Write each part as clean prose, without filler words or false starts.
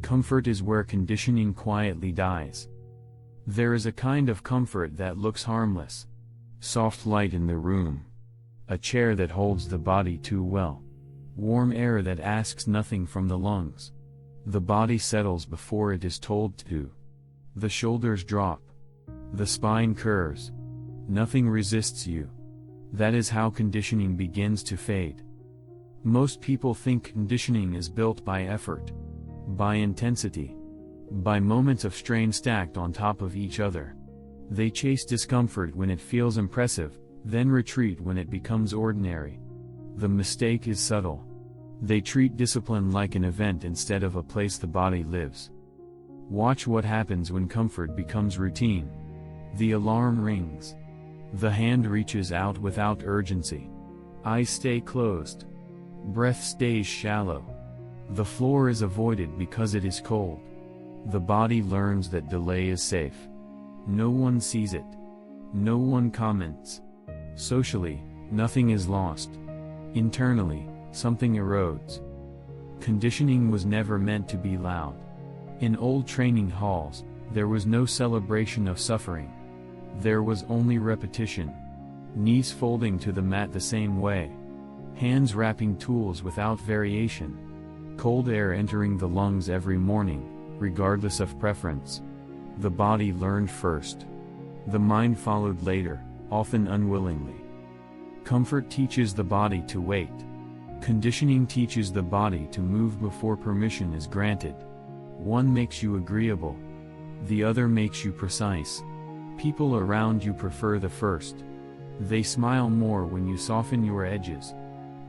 Comfort is where conditioning quietly dies. There is a kind of comfort that looks harmless. Soft light in the room. A chair that holds the body too well. Warm air that asks nothing from the lungs. The body settles before it is told to. The shoulders drop. The spine curves. Nothing resists you. That is how conditioning begins to fade. Most people think conditioning is built by effort, by intensity, by moments of strain stacked on top of each other. They chase discomfort when it feels impressive, then retreat when it becomes ordinary. The mistake is subtle. They treat discipline like an event instead of a place the body lives. Watch what happens when comfort becomes routine. The alarm rings. The hand reaches out without urgency. Eyes stay closed. Breath stays shallow. The floor is avoided because it is cold. The body learns that delay is safe. No one sees it. No one comments. Socially, nothing is lost. Internally, something erodes. Conditioning was never meant to be loud. In old training halls, there was no celebration of suffering. There was only repetition. Knees folding to the mat the same way. Hands wrapping tools without variation. Cold air entering the lungs every morning, regardless of preference. The body learned first. The mind followed later, often unwillingly. Comfort teaches the body to wait. Conditioning teaches the body to move before permission is granted. One makes you agreeable. The other makes you precise. People around you prefer the first. They smile more when you soften your edges.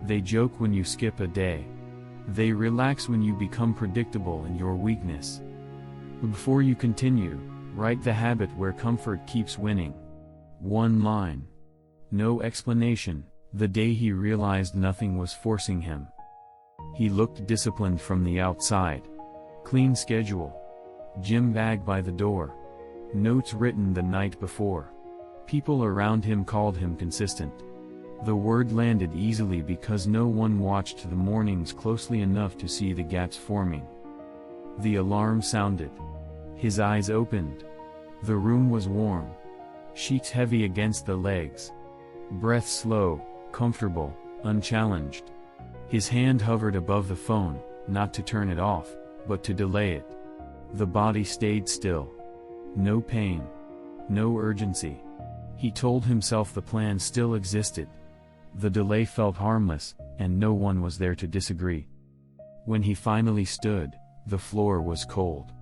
They joke when you skip a day. They relax when you become predictable in your weakness. Before you continue, write the habit where comfort keeps winning. One line. No explanation, the day he realized nothing was forcing him. He looked disciplined from the outside. Clean schedule. Gym bag by the door. Notes written the night before. People around him called him consistent. The word landed easily because no one watched the mornings closely enough to see the gaps forming. The alarm sounded. His eyes opened. The room was warm. Sheets heavy against the legs. Breath slow, comfortable, unchallenged. His hand hovered above the phone, not to turn it off, but to delay it. The body stayed still. No pain. No urgency. He told himself the plan still existed. The delay felt harmless, and no one was there to disagree. When he finally stood, the floor was cold.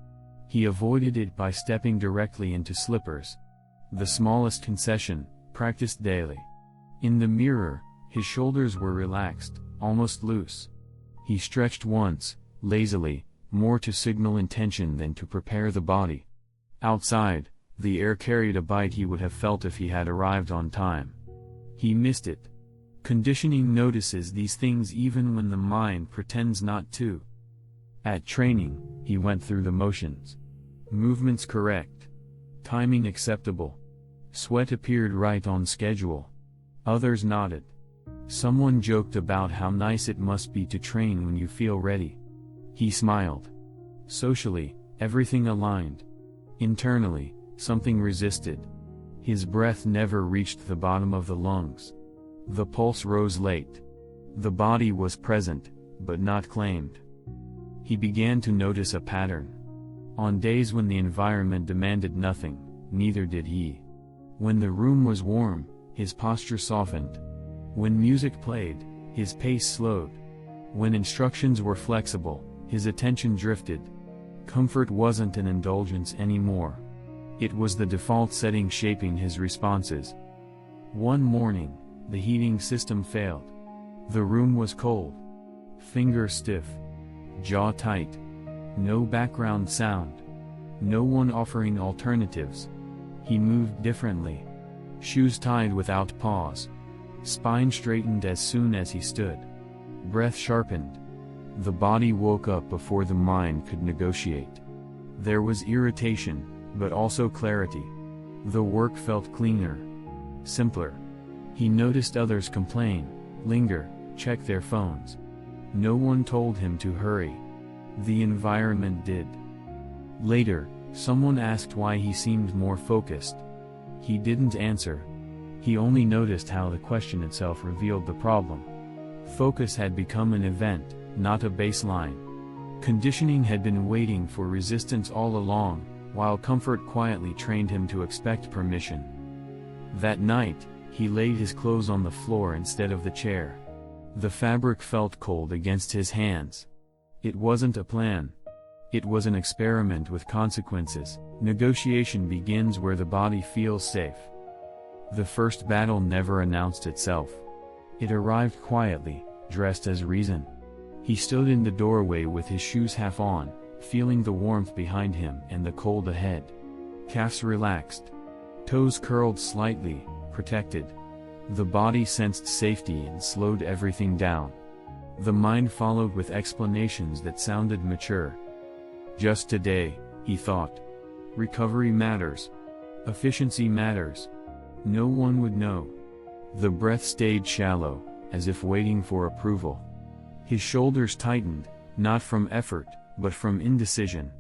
He avoided it by stepping directly into slippers. The smallest concession, practiced daily. In the mirror, his shoulders were relaxed, almost loose. He stretched once, lazily, more to signal intention than to prepare the body. Outside, the air carried a bite he would have felt if he had arrived on time. He missed it. Conditioning notices these things even when the mind pretends not to. At training, he went through the motions. Movements correct. Timing acceptable. Sweat appeared right on schedule. Others nodded. Someone joked about how nice it must be to train when you feel ready. He smiled. Socially, everything aligned. Internally, something resisted. His breath never reached the bottom of the lungs. The pulse rose late. The body was present, but not claimed. He began to notice a pattern. On days when the environment demanded nothing, neither did he. When the room was warm, his posture softened. When music played, his pace slowed. When instructions were flexible, his attention drifted. Comfort wasn't an indulgence anymore. It was the default setting shaping his responses. One morning, the heating system failed. The room was cold. Fingers stiff. Jaw tight. No background sound. No one offering alternatives. He moved differently. Shoes tied without pause. Spine straightened as soon as he stood. Breath sharpened. The body woke up before the mind could negotiate. There was irritation, but also clarity. The work felt cleaner. Simpler. He noticed others complain, linger, check their phones. No one told him to hurry. The environment did. Later, someone asked why he seemed more focused. He didn't answer. He only noticed how the question itself revealed the problem. Focus had become an event, not a baseline. Conditioning had been waiting for resistance all along, while comfort quietly trained him to expect permission. That night, he laid his clothes on the floor instead of the chair. The fabric felt cold against his hands. It wasn't a plan. It was an experiment with consequences. Negotiation begins where the body feels safe. The first battle never announced itself. It arrived quietly, dressed as reason. He stood in the doorway with his shoes half on, feeling the warmth behind him and the cold ahead. Calves relaxed. Toes curled slightly, protected. The body sensed safety and slowed everything down. The mind followed with explanations that sounded mature. Just today, he thought. Recovery matters. Efficiency matters. No one would know. The breath stayed shallow, as if waiting for approval. His shoulders tightened, not from effort, but from indecision.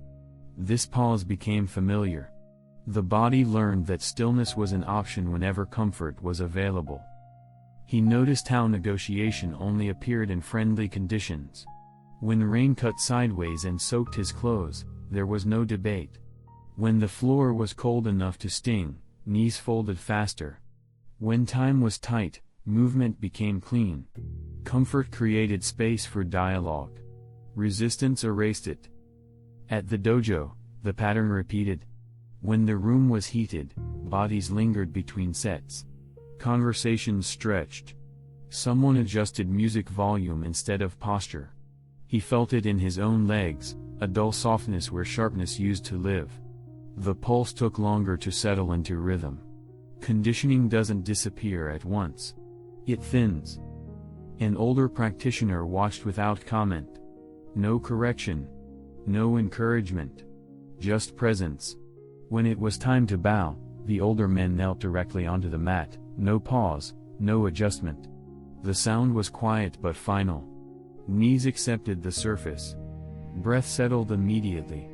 This pause became familiar. The body learned that stillness was an option whenever comfort was available. He noticed how negotiation only appeared in friendly conditions. When rain cut sideways and soaked his clothes, there was no debate. When the floor was cold enough to sting, knees folded faster. When time was tight, movement became clean. Comfort created space for dialogue. Resistance erased it. At the dojo, the pattern repeated. When the room was heated, bodies lingered between sets. Conversations stretched. Someone adjusted music volume instead of posture. He felt it in his own legs, a dull softness where sharpness used to live. The pulse took longer to settle into rhythm. Conditioning doesn't disappear at once. It thins. An older practitioner watched without comment. No correction. No encouragement. Just presence. When it was time to bow, the older men knelt directly onto the mat, no pause, no adjustment. The sound was quiet but final. Knees accepted the surface. Breath settled immediately.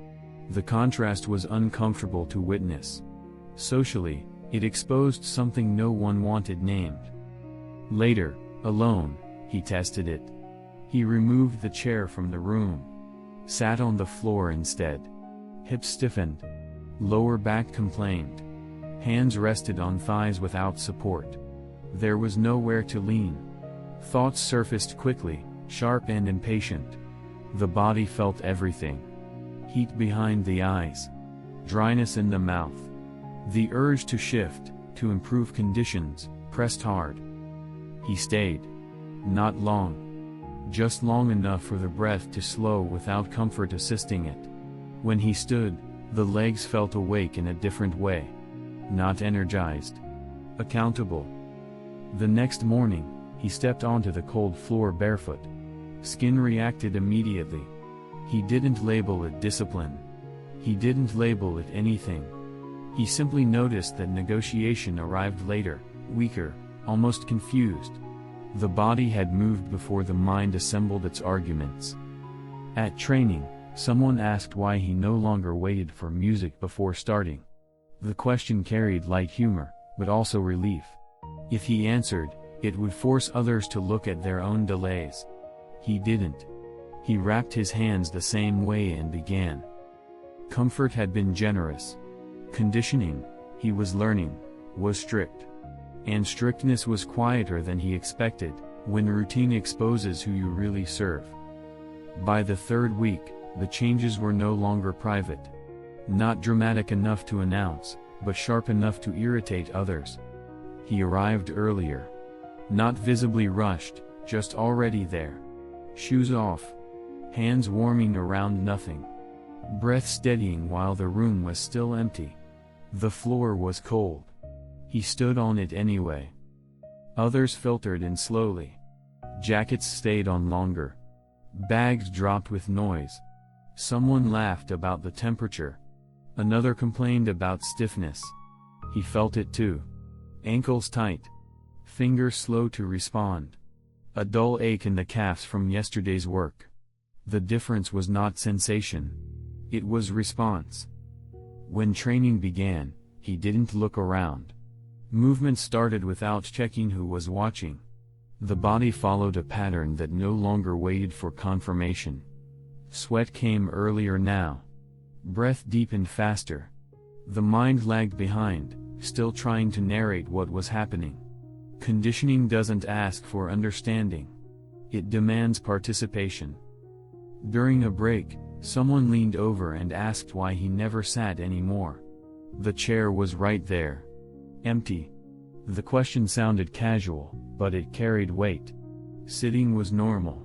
The contrast was uncomfortable to witness. Socially, it exposed something no one wanted named. Later, alone, he tested it. He removed the chair from the room. Sat on the floor instead. Hips stiffened. Lower back complained. Hands rested on thighs without support. There was nowhere to lean. Thoughts surfaced quickly, sharp and impatient. The body felt everything. Heat behind the eyes. Dryness in the mouth. The urge to shift, to improve conditions, pressed hard. He stayed. Not long. Just long enough for the breath to slow without comfort assisting it. When he stood, the legs felt awake in a different way. Not energized. Accountable. The next morning, he stepped onto the cold floor barefoot. Skin reacted immediately. He didn't label it discipline. He didn't label it anything. He simply noticed that negotiation arrived later, weaker, almost confused. The body had moved before the mind assembled its arguments. At training, someone asked why he no longer waited for music before starting. The question carried light humor, but also relief. If he answered, it would force others to look at their own delays. He didn't. He wrapped his hands the same way and began. Comfort had been generous. Conditioning, he was learning, was strict. And strictness was quieter than he expected, when routine exposes who you really serve. By the third week, the changes were no longer private. Not dramatic enough to announce, but sharp enough to irritate others. He arrived earlier. Not visibly rushed, just already there. Shoes off. Hands warming around nothing. Breath steadying while the room was still empty. The floor was cold. He stood on it anyway. Others filtered in slowly. Jackets stayed on longer. Bags dropped with noise. Someone laughed about the temperature. Another complained about stiffness. He felt it too. Ankles tight. Fingers slow to respond. A dull ache in the calves from yesterday's work. The difference was not sensation. It was response. When training began, he didn't look around. Movement started without checking who was watching. The body followed a pattern that no longer waited for confirmation. Sweat came earlier now. Breath deepened faster. The mind lagged behind, still trying to narrate what was happening. Conditioning doesn't ask for understanding. It demands participation. During a break, someone leaned over and asked why he never sat anymore. The chair was right there. Empty. The question sounded casual, but it carried weight. Sitting was normal.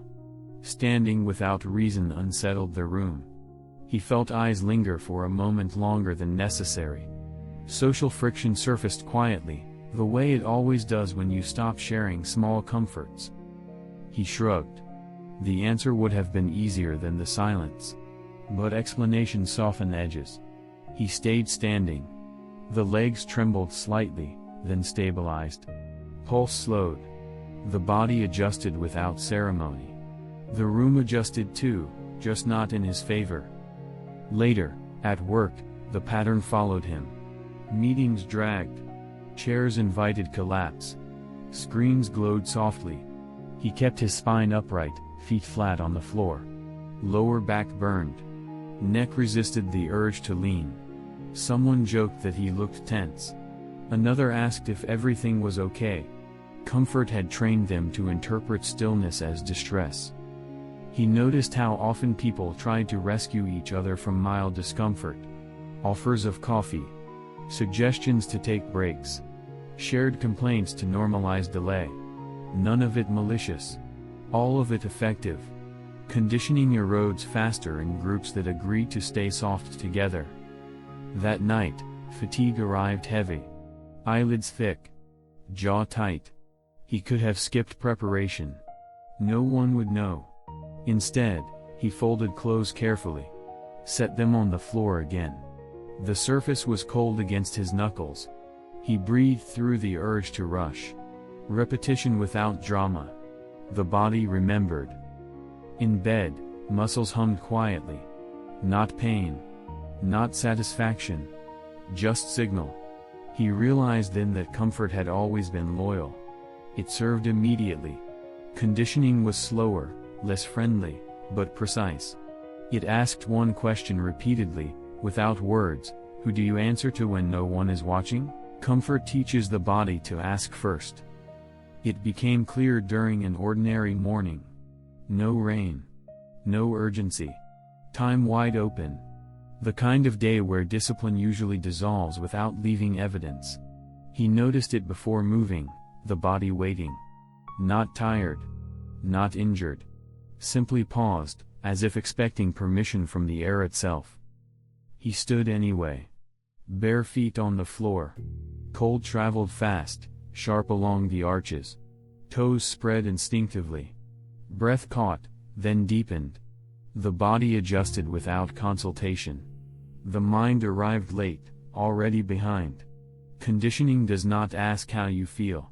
Standing without reason unsettled the room. He felt eyes linger for a moment longer than necessary. Social friction surfaced quietly, the way it always does when you stop sharing small comforts. He shrugged. The answer would have been easier than the silence. But explanation softened edges. He stayed standing. The legs trembled slightly, then stabilized. Pulse slowed. The body adjusted without ceremony. The room adjusted too, just not in his favor. Later, at work, the pattern followed him. Meetings dragged. Chairs invited collapse. Screens glowed softly. He kept his spine upright, feet flat on the floor. Lower back burned. Neck resisted the urge to lean. Someone joked that he looked tense. Another asked if everything was okay. Comfort had trained them to interpret stillness as distress. He noticed how often people tried to rescue each other from mild discomfort. Offers of coffee. Suggestions to take breaks. Shared complaints to normalize delay. None of it malicious. All of it effective. Conditioning erodes faster in groups that agree to stay soft together. That night, fatigue arrived heavy. Eyelids thick. Jaw tight. He could have skipped preparation. No one would know. Instead, he folded clothes carefully. Set them on the floor again. The surface was cold against his knuckles. He breathed through the urge to rush. Repetition without drama. The body remembered. In bed, muscles hummed quietly. Not pain. Not satisfaction. Just signal. He realized then that comfort had always been loyal. It served immediately. Conditioning was slower, less friendly, but precise. It asked one question repeatedly, without words: who do you answer to when no one is watching? Comfort teaches the body to ask first. It became clear during an ordinary morning. No rain. No urgency. Time wide open. The kind of day where discipline usually dissolves without leaving evidence. He noticed it before moving, the body waiting. Not tired. Not injured. Simply paused, as if expecting permission from the air itself. He stood anyway. Bare feet on the floor. Cold traveled fast, sharp along the arches. Toes spread instinctively. Breath caught, then deepened. The body adjusted without consultation. The mind arrived late, already behind. Conditioning does not ask how you feel.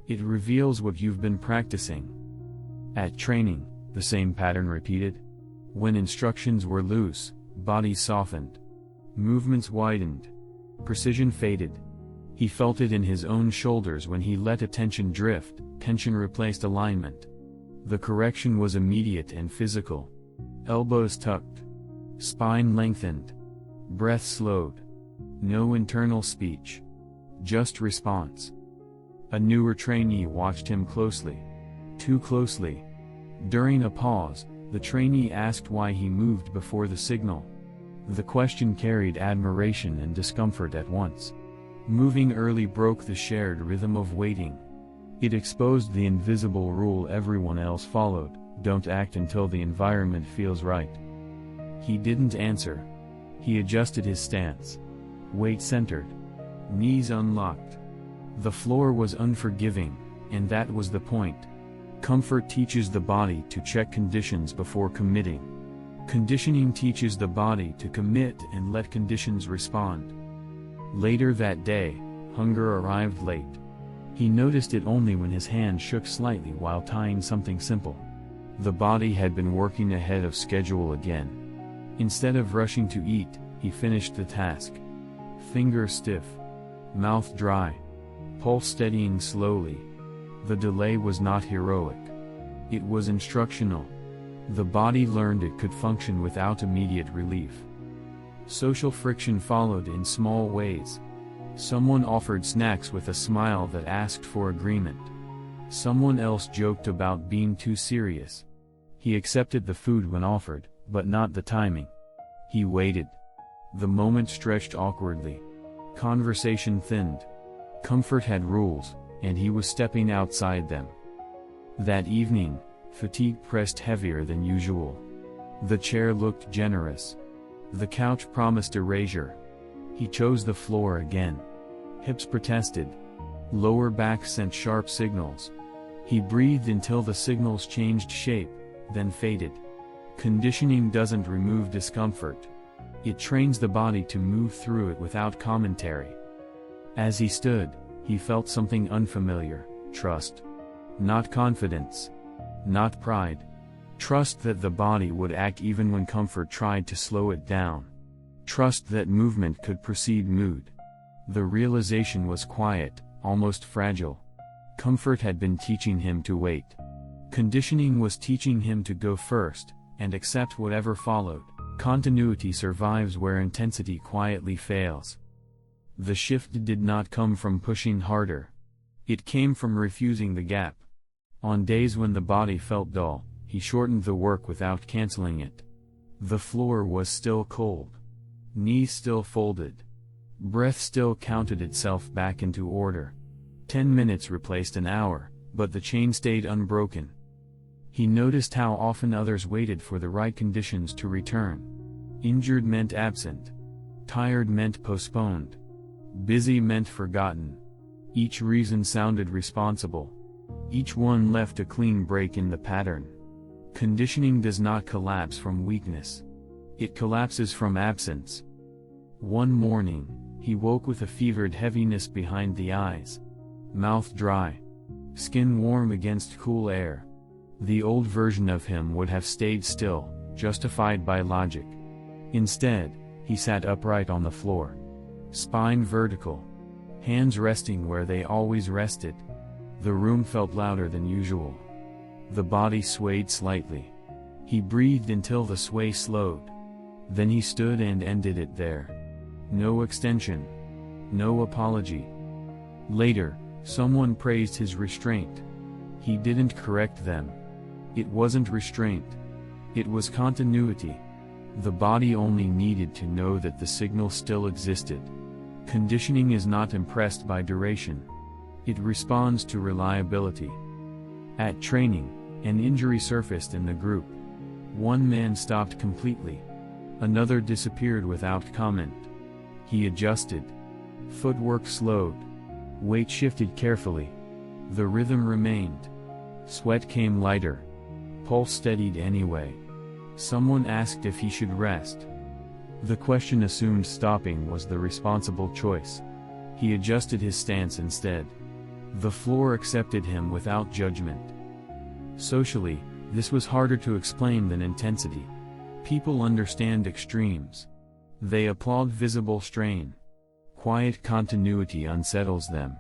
It reveals what you've been practicing. At training, the same pattern repeated. When instructions were loose, bodies softened. Movements widened. Precision faded. He felt it in his own shoulders when he let attention drift. Tension replaced alignment. The correction was immediate and physical. Elbows tucked. Spine lengthened. Breath slowed. No internal speech. Just response. A newer trainee watched him closely. Too closely. During a pause, the trainee asked why he moved before the signal. The question carried admiration and discomfort at once. Moving early broke the shared rhythm of waiting. It exposed the invisible rule everyone else followed: don't act until the environment feels right. He didn't answer. He adjusted his stance. Weight centered. Knees unlocked. The floor was unforgiving, and that was the point. Comfort teaches the body to check conditions before committing. Conditioning teaches the body to commit and let conditions respond. Later that day, hunger arrived late. He noticed it only when his hand shook slightly while tying something simple. The body had been working ahead of schedule again. Instead of rushing to eat, he finished the task. Fingers stiff. Mouth dry. Pulse steadying slowly. The delay was not heroic. It was instructional. The body learned it could function without immediate relief. Social friction followed in small ways. Someone offered snacks with a smile that asked for agreement. Someone else joked about being too serious. He accepted the food when offered, but not the timing. He waited. The moment stretched awkwardly. Conversation thinned. Comfort had rules, and he was stepping outside them. That evening, fatigue pressed heavier than usual. The chair looked generous. The couch promised erasure. He chose the floor again. Hips protested. Lower back sent sharp signals. He breathed until the signals changed shape, then faded. Conditioning doesn't remove discomfort. It trains the body to move through it without commentary. As he stood, he felt something unfamiliar: trust. Not confidence. Not pride. Trust that the body would act even when comfort tried to slow it down. Trust that movement could precede mood. The realization was quiet, almost fragile. Comfort had been teaching him to wait. Conditioning was teaching him to go first, and accept whatever followed. Continuity survives where intensity quietly fails. The shift did not come from pushing harder. It came from refusing the gap. On days when the body felt dull, he shortened the work without canceling it. The floor was still cold. Knees still folded. Breath still counted itself back into order. 10 minutes replaced an hour, but the chain stayed unbroken. He noticed how often others waited for the right conditions to return. Injured meant absent. Tired meant postponed. Busy meant forgotten. Each reason sounded responsible. Each one left a clean break in the pattern. Conditioning does not collapse from weakness. It collapses from absence. One morning, he woke with a fevered heaviness behind the eyes. Mouth dry. Skin warm against cool air. The old version of him would have stayed still, justified by logic. Instead, he sat upright on the floor. Spine vertical. Hands resting where they always rested. The room felt louder than usual. The body swayed slightly. He breathed until the sway slowed. Then he stood and ended it there. No extension. No apology. Later, someone praised his restraint. He didn't correct them. It wasn't restraint. It was continuity. The body only needed to know that the signal still existed. Conditioning is not impressed by duration. It responds to reliability. At training, an injury surfaced in the group. One man stopped completely. Another disappeared without comment. He adjusted. Footwork slowed. Weight shifted carefully. The rhythm remained. Sweat came lighter. Pulse steadied anyway. Someone asked if he should rest. The question assumed stopping was the responsible choice. He adjusted his stance instead. The floor accepted him without judgment. Socially, this was harder to explain than intensity. People understand extremes. They applaud visible strain. Quiet continuity unsettles them.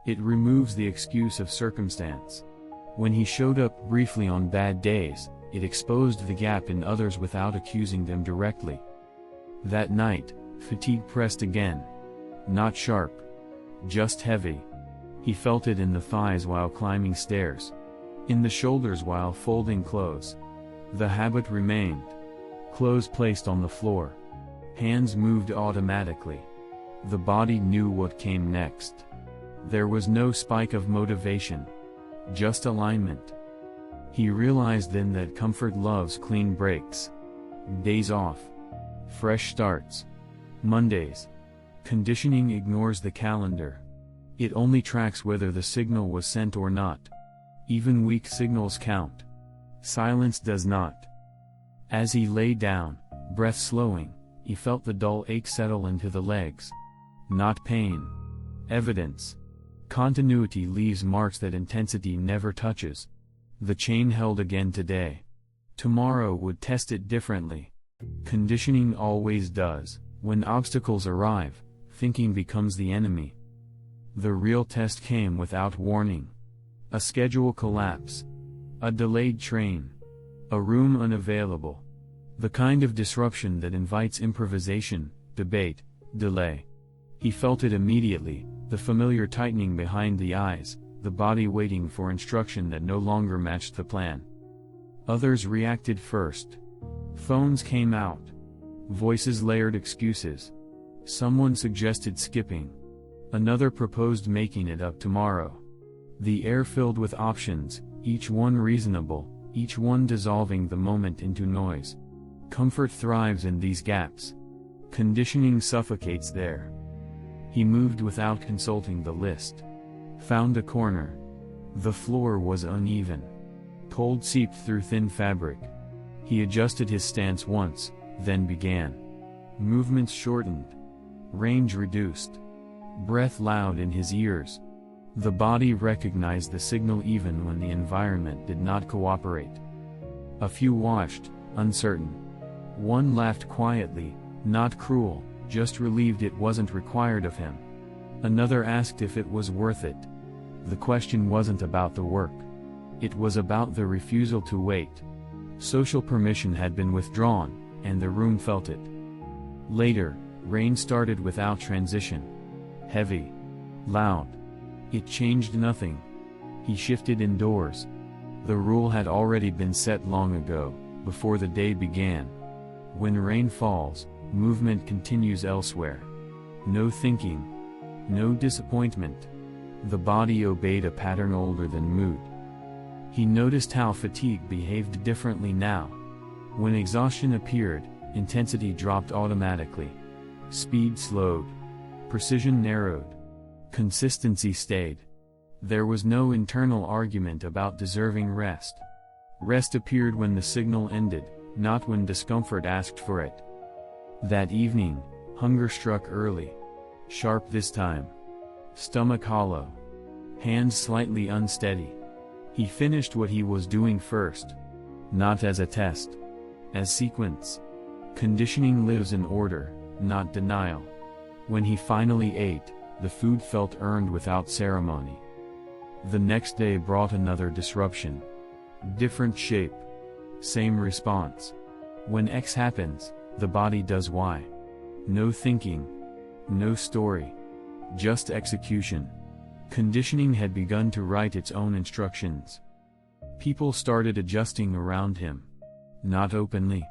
It removes the excuse of circumstance. When he showed up briefly on bad days, it exposed the gap in others without accusing them directly. That night, fatigue pressed again. Not sharp. Just heavy. He felt it in the thighs while climbing stairs. In the shoulders while folding clothes. The habit remained. Clothes placed on the floor. Hands moved automatically. The body knew what came next. There was no spike of motivation. Just alignment. He realized then that comfort loves clean breaks. Days off. Fresh starts. Mondays. Conditioning ignores the calendar. It only tracks whether the signal was sent or not. Even weak signals count. Silence does not. As he lay down, breath slowing, he felt the dull ache settle into the legs. Not pain. Evidence. Continuity leaves marks that intensity never touches. The chain held again today. Tomorrow would test it differently. Conditioning always does. When obstacles arrive, thinking becomes the enemy. The real test came without warning. A schedule collapse. A delayed train. A room unavailable. The kind of disruption that invites improvisation, debate, delay. He felt it immediately, the familiar tightening behind the eyes, the body waiting for instruction that no longer matched the plan. Others reacted first. Phones came out. Voices layered excuses. Someone suggested skipping. Another proposed making it up tomorrow. The air filled with options, each one reasonable, each one dissolving the moment into noise. Comfort thrives in these gaps. Conditioning suffocates there. He moved without consulting the list. Found a corner. The floor was uneven. Cold seeped through thin fabric. He adjusted his stance once, then began. Movements shortened. Range reduced. Breath loud in his ears. The body recognized the signal even when the environment did not cooperate. A few watched, uncertain. One laughed quietly, not cruel, just relieved it wasn't required of him. Another asked if it was worth it. The question wasn't about the work. It was about the refusal to wait. Social permission had been withdrawn, and the room felt it. Later, rain started without transition. Heavy. Loud. It changed nothing. He shifted indoors. The rule had already been set long ago, before the day began. When rain falls, movement continues elsewhere. No thinking. No disappointment. The body obeyed a pattern older than mood. He noticed how fatigue behaved differently now. When exhaustion appeared, intensity dropped automatically. Speed slowed. Precision narrowed. Consistency stayed. There was no internal argument about deserving rest. Rest appeared when the signal ended, not when discomfort asked for it. That evening, hunger struck early. Sharp this time. Stomach hollow. Hands slightly unsteady. He finished what he was doing first. Not as a test. As sequence. Conditioning lives in order, not denial. When he finally ate, the food felt earned without ceremony. The next day brought another disruption. Different shape. Same response. When X happens, the body does Y. No thinking. No story. Just execution. Conditioning had begun to write its own instructions. People started adjusting around him. Not openly.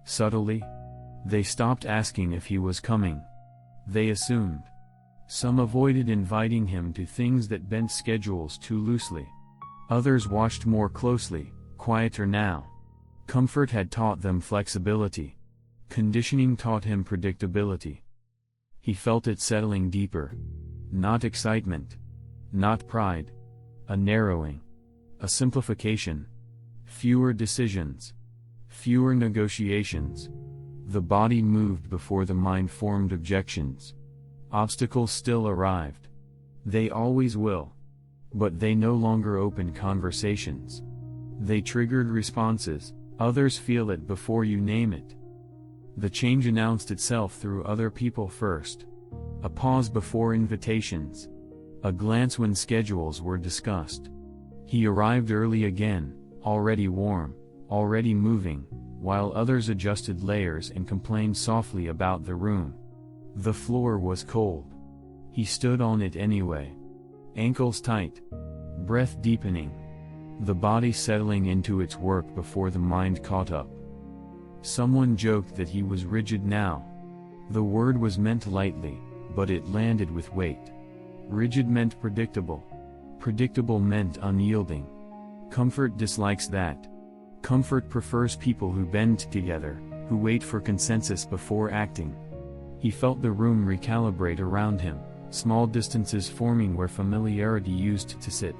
Subtly. They stopped asking if he was coming. They assumed. Some avoided inviting him to things that bent schedules too loosely. Others watched more closely, quieter now. Comfort had taught them flexibility. Conditioning taught him predictability. He felt it settling deeper. Not excitement. Not pride. A narrowing. A simplification. Fewer decisions. Fewer negotiations. The body moved before the mind formed objections. Obstacles still arrived. They always will. But they no longer opened conversations. They triggered responses. Others feel it before you name it. The change announced itself through other people first. A pause before invitations. A glance when schedules were discussed. He arrived early again, already warm, already moving, while others adjusted layers and complained softly about the room. The floor was cold. He stood on it anyway. Ankles tight. Breath deepening. The body settling into its work before the mind caught up. Someone joked that he was rigid now. The word was meant lightly, but it landed with weight. Rigid meant predictable. Predictable meant unyielding. Comfort dislikes that. Comfort prefers people who bend together, who wait for consensus before acting. He felt the room recalibrate around him, small distances forming where familiarity used to sit.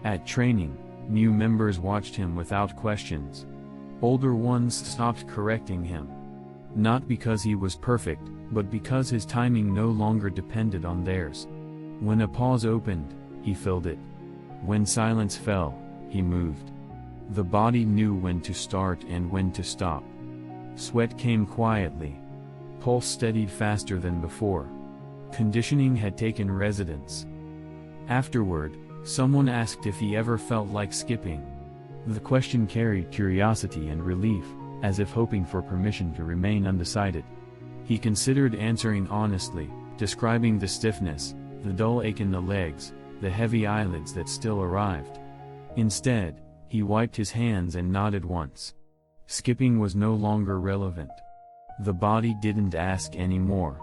At training, new members watched him without questions. Older ones stopped correcting him. Not because he was perfect, but because his timing no longer depended on theirs. When a pause opened, he filled it. When silence fell, he moved. The body knew when to start and when to stop. Sweat came quietly. Pulse steadied faster than before. Conditioning had taken residence. Afterward, someone asked if he ever felt like skipping. The question carried curiosity and relief, as if hoping for permission to remain undecided. He considered answering honestly, describing the stiffness, the dull ache in the legs, the heavy eyelids that still arrived. Instead, he wiped his hands and nodded once. Skipping was no longer relevant. The body didn't ask anymore.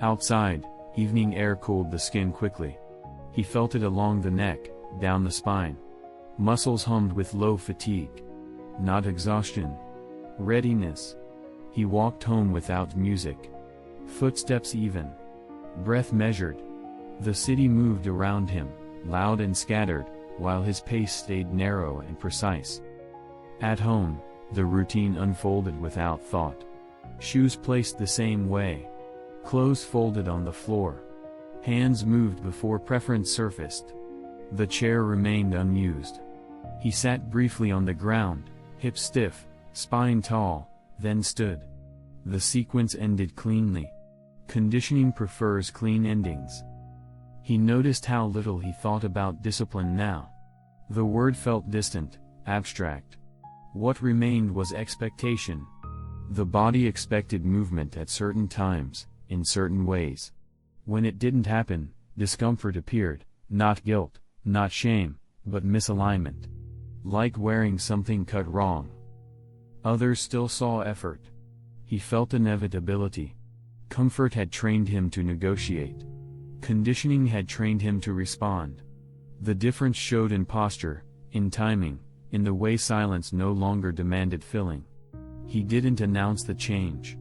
Outside, evening air cooled the skin quickly. He felt it along the neck, down the spine. Muscles hummed with low fatigue. Not exhaustion. Readiness. He walked home without music. Footsteps even. Breath measured. The city moved around him, loud and scattered, while his pace stayed narrow and precise. At home, the routine unfolded without thought. Shoes placed the same way. Clothes folded on the floor. Hands moved before preference surfaced. The chair remained unused. He sat briefly on the ground, hips stiff, spine tall, then stood. The sequence ended cleanly. Conditioning prefers clean endings. He noticed how little he thought about discipline now. The word felt distant, abstract. What remained was expectation. The body expected movement at certain times, in certain ways. When it didn't happen, discomfort appeared, not guilt, not shame, but misalignment. Like wearing something cut wrong. Others still saw effort. He felt inevitability. Comfort had trained him to negotiate. Conditioning had trained him to respond. The difference showed in posture, in timing, in the way silence no longer demanded filling. He didn't announce the change.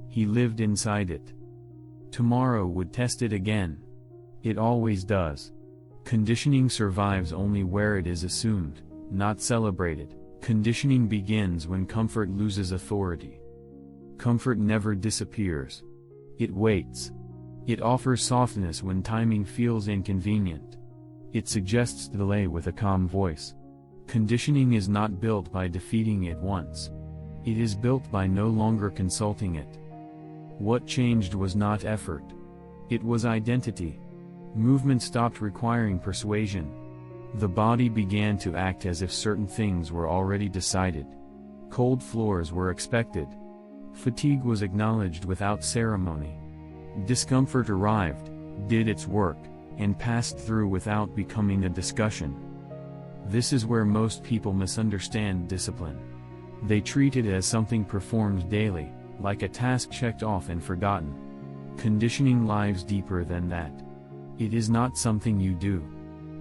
He lived inside it. Tomorrow would test it again. It always does. Conditioning survives only where it is assumed, not celebrated. Conditioning begins when comfort loses authority. Comfort never disappears. It waits. It offers softness when timing feels inconvenient. It suggests delay with a calm voice. Conditioning is not built by defeating it once. It is built by no longer consulting it. What changed was not effort. It was identity. Movement stopped requiring persuasion. The body began to act as if certain things were already decided. Cold floors were expected. Fatigue was acknowledged without ceremony. Discomfort arrived, did its work, and passed through without becoming a discussion. This is where most people misunderstand discipline. They treat it as something performed daily, like a task checked off and forgotten. Conditioning lies deeper than that. It is not something you do.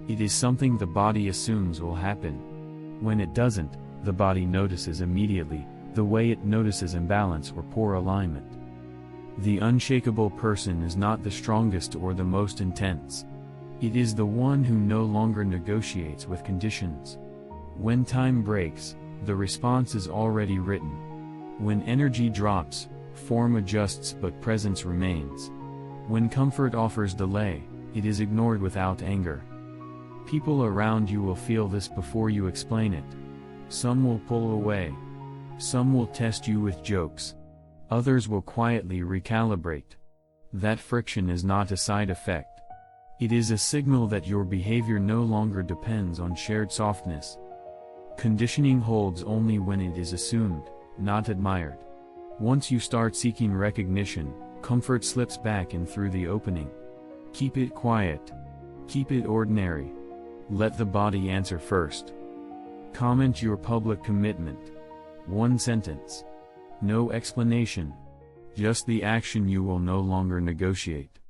It is something the body assumes will happen. When it doesn't, the body notices immediately, the way it notices imbalance or poor alignment. The unshakable person is not the strongest or the most intense. It is the one who no longer negotiates with conditions. When time breaks, the response is already written. When energy drops, form adjusts but presence remains. When comfort offers delay, it is ignored without anger. People around you will feel this before you explain it. Some will pull away. Some will test you with jokes. Others will quietly recalibrate. That friction is not a side effect. It is a signal that your behavior no longer depends on shared softness. Conditioning holds only when it is assumed, not admired. Once you start seeking recognition, comfort slips back in through the opening. Keep it quiet. Keep it ordinary. Let the body answer first. Comment your public commitment. One sentence. No explanation. Just the action you will no longer negotiate.